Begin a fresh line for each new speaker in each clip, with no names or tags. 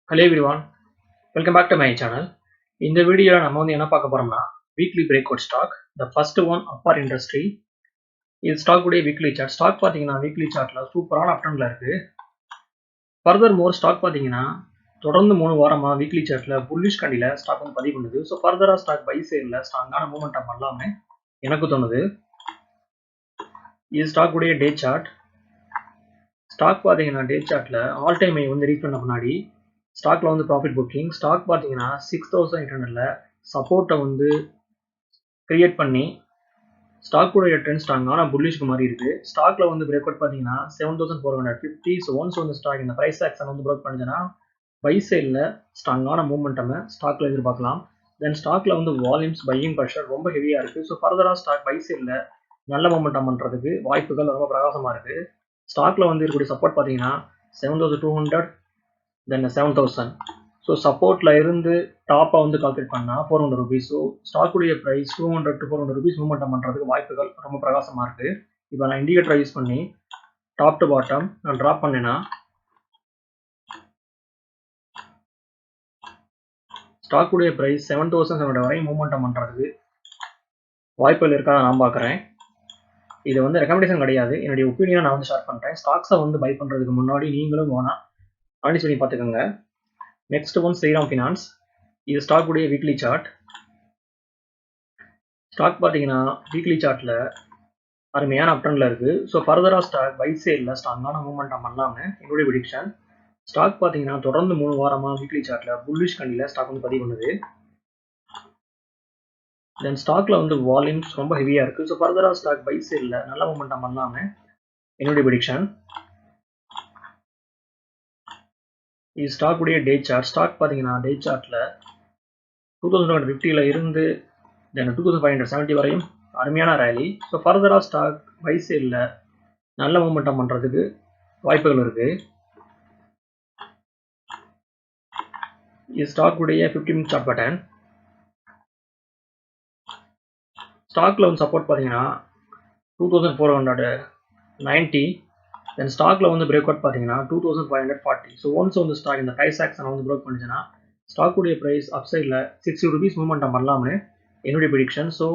Hello everyone, welcome back to my channel. In the video, நம்ம வந்து என்ன பார்க்க போறோம்னா weekly breakout stock. The first one Apar Industry. இது ஸ்டாக் உடைய வீக்லி சார்ட். ஸ்டாக் பார்த்தீங்கன்னா வீக்லி சார்ட்ல சூப்பரான அப்ட்ரெண்ட்ல இருக்கு. ஃபர்தர் மோர் ஸ்டாக் பார்த்தீங்கன்னா தொடர்ந்து 3 வாரமா வீக்லி சார்ட்ல புல்லிஷ் கண்டில ஸ்டாக் வந்து பதிவு பண்ணுது. ஸோ ஃபர்தரா ஸ்டாக் பை சேல்ல ஸ்ட்ராங்கான மூவ்மெண்ட் பண்ணலாமே எனக்கு தோணுது. இது ஸ்டாக் உடைய டே சார்ட். ஸ்டாக் பார்த்தீங்கன்னா டே சார்ட்ல ஆல் டைம் வந்து ரீச் பண்ண முன்னாடி ஸ்டாக்ல வந்து ப்ராஃபிட் புக்கிங். ஸ்டாக் பார்த்தீங்கன்னா 6800ல சப்போர்ட்டை வந்து கிரியேட் பண்ணி ஸ்டாக்குடைய ட்ரெண்ட் ஸ்ட்ராங்கான புல்லிஷ்க்கு மாதிரி இருக்கு. ஸ்டாக்ல வந்து பிரேக் அவுட் பார்த்தீங்கன்னா 7450. ஸோ ஒன்ஸ் வந்து ஸ்டாக் இந்த ப்ரைஸ் ஆக்ஷன் வந்து பிரேக் பண்ணுச்சுன்னா பை சைடில் ஸ்ட்ராங்கான மூவ்மெண்ட்டை ஸ்டாக்ல எதிர்பார்க்கலாம். தென் ஸ்டாக்ல வந்து வால்யூம்ஸ் பையிங் ப்ரெஷர் ரொம்ப ஹெவியாக இருக்கு. ஸோ ஃபர்தராக ஸ்டாக் பை சைடில் நல்ல மூவ்மெண்டம் பண்ணுறதுக்கு வாய்ப்புகள் ரொம்ப பிரகாசமாக இருக்கு. ஸ்டாக்ல வந்து இருக்கக்கூடிய சப்போர்ட் பார்த்தீங்கன்னா 7200 தென் 7000. ஸோ சப்போர்ட்ல இருந்து டாப்பை வந்து கால்குலேட் பண்ணால் 400 rupees. ஸோ ஸ்டாக்குடைய ப்ரைஸ் 200 to 400 rupees மூவ்மெண்ட் பண்ணுறதுக்கு வாய்ப்புகள் ரொம்ப பிரகாசமாக இருக்கு. இப்போ நான் இண்டிகேட்டர் யூஸ் பண்ணி டாப் டு பாட்டம் நான் ட்ராப் பண்ணேன்னா ஸ்டாக்குடைய ப்ரைஸ் 7700 வரை மூவ்மெண்ட் பண்ணுறதுக்கு வாய்ப்புகள் இருக்காத நான் பார்க்குறேன். இது வந்து ரெக்கமெண்டேஷன் கிடையாது, என்னுடைய ஒப்பீனியனை நான் வந்து ஷேர் பண்ணுறேன். ஸ்டாக்ஸை வந்து பை பண்ணுறதுக்கு முன்னாடி நீங்களும் வேணா அனலைஸ் பண்ணி பார்த்துக்கோங்க. Next one Shriram finance. இது ஸ்டாக் உடைய வீக்லி சார்ட். ஸ்டாக் பார்த்தீங்கன்னா வீக்லி சார்ட்ல அருமையான அப்ட்ரெண்ட்ல இருக்கு. ஸோ ஃபர்தராக ஸ்டாக் பை சேல்ல ஸ்ட்ராங்கான மூவ்மெண்ட் பண்ணலாம்னு என்னுடைய ப்ரெடிக்ஷன். ஸ்டாக் பார்த்தீங்கன்னா தொடர்ந்து 3 வாரமா வீக்லி சார்ட்ல புல்லிஷ் கண்டில ஸ்டாக் வந்து பதிவு பண்ணுது. தென் ஸ்டாக்ல வந்து வால்யூம்ஸ் ரொம்ப ஹெவியா இருக்கு. ஸோ ஃபர்தராக ஸ்டாக் பை சேல்ல நல்ல மூவ்மெண்ட் பண்ணலாம்னு என்னுடைய ப்ரெடிக்ஷன். இது ஸ்டாக் உடைய டே சார்ட். ஸ்டாக் பார்த்தீங்கன்னா டே சார்ட்ல 2250ல இருந்து தென் 2570 வரையும் அருமையான ரேலி. ஸோ ஃபர்தராக ஸ்டாக் பை சேல்ல நல்ல மூவ்மெண்டம் பண்ணுறதுக்கு வாய்ப்புகள் இருக்கு. இது ஸ்டாக் உடைய 15 minute சார்ட் பேட்டர்ன். ஸ்டாக்ல வந்து சப்போர்ட் பார்த்தீங்கன்னா 2490. தென் ஸ்டாக்ல வந்து பிரேக் அவுட் பார்த்தீங்கன்னா 2540. ஸோ ஒன்ஸ் வந்து ஸ்டாக் இந்த ப்ரைஸ் ஆக்ஷன் வந்து பிரேக் பண்ணுச்சுன்னா ஸ்டாக்குடைய ப்ரைஸ் அப்சைடில் 60 rupees மூவ்மெண்டம் பண்ணலாம்னு என்னுடைய ப்ரெடிக்ஷன். ஸோ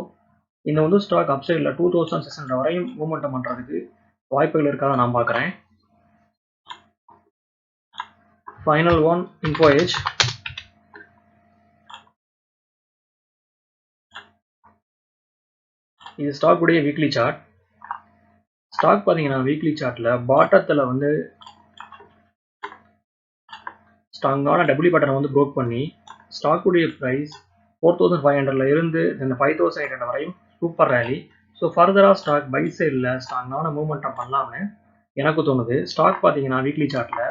இந்த வந்து ஸ்டாக் அப்சைடில் 2600 வரையும் மூவ்மெண்டம் பண்ணுறதுக்கு வாய்ப்புகள் இருக்காத நான் பார்க்குறேன். Final one info edge. இது ஸ்டாக் உடைய வீக்லி சார்ட். ஸ்டாக் பார்த்தீங்கன்னா வீக்லி சார்ட்ல பாட்டத்தில் வந்து ஸ்ட்ராங்கான டபிள்யூ பேட்டர்னை வந்து ப்ரோக் பண்ணி ஸ்டாக்குடைய ப்ரைஸ் 4500ல இருந்து இந்த 5800 வரையும் சூப்பர் ரேலி. ஸோ ஃபர்தராக ஸ்டாக் பை சைடில் ஸ்ட்ராங்கான மூவ்மெண்டம் பண்ணலாம்னு எனக்கு தோணுது. ஸ்டாக் பார்த்தீங்கன்னா வீக்லி சார்ட்ல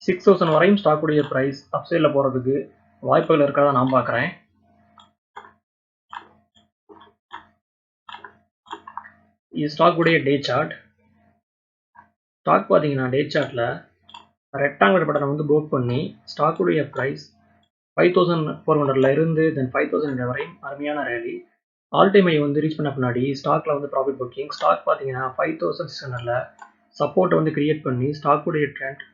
6000 வரையும் ஸ்டாக்குடைய ப்ரைஸ் அப்சைடில் போகிறதுக்கு வாய்ப்புகள் இருக்காத நான் பார்க்குறேன். இது ஸ்டாக் உடைய டே சார்ட். ஸ்டாக் பார்த்தீங்கன்னா டே சார்ட்ல ரெக்டாங்குலர் பேட்டர்னை வந்து ப்ரோக் பண்ணி ஸ்டாக்குடைய ப்ரைஸ் 5400ல இருந்து தென் 5000 வரையும் அருமையான ரேலி. ஆல் டைம் ஐ வந்து ரீச் பண்ண பின்னாடி ஸ்டாக்ல வந்து ப்ராஃபிட் புக்கிங். ஸ்டாக் பார்த்தீங்கன்னா 5600ல சப்போர்ட்டை வந்து கிரியேட் பண்ணி ஸ்டாக்குடைய ட்ரெண்ட்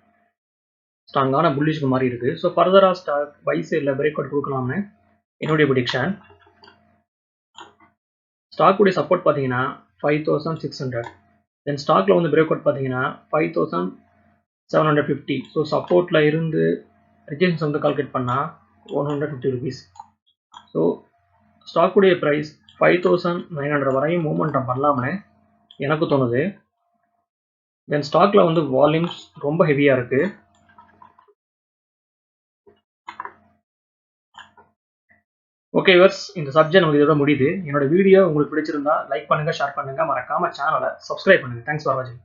ஸ்ட்ராங்கான புல்லிஷ்க்கு மாதிரி இருக்கு. ஸோ ஃபர்தராக ஸ்டாக் பை சைடில் பிரேக் அவுட் கொடுக்கலாம்னு என்னுடைய ப்ரெடிக்ஷன். ஸ்டாக்குடைய சப்போர்ட் பார்த்தீங்கன்னா 5600. தென் ஸ்டாக்ல வந்து பிரேக் அவுட் பார்த்தீங்கன்னா 5750. ஸோ சப்போர்ட்ல இருந்து ரிஜெக்ஷன்ஸ் வந்து கால்குலேட் பண்ணால் 150 rupees. ஸோ ஸ்டாக்குடைய ப்ரைஸ் 5900 வரையும் மூவ்மெண்டம் பண்ணலாம்னு எனக்கு தோணுது. தென் ஸ்டாக்ல வந்து வால்யூம்ஸ் ரொம்ப ஹெவியா இருக்கு. ஓகே வியூவர்ஸ், இந்த சப்ஜெக்ட் நமக்கு இதோட முடியுது. என்னோட வீடியோ உங்களுக்கு பிடிச்சிருந்தா லைக் பண்ணுங்க, ஷேர் பண்ணுங்க, மறக்காம சேனலை சப்ஸ்கிரைப் பண்ணுங்க. தேங்க்ஸ் ஃபார் வாட்சிங்.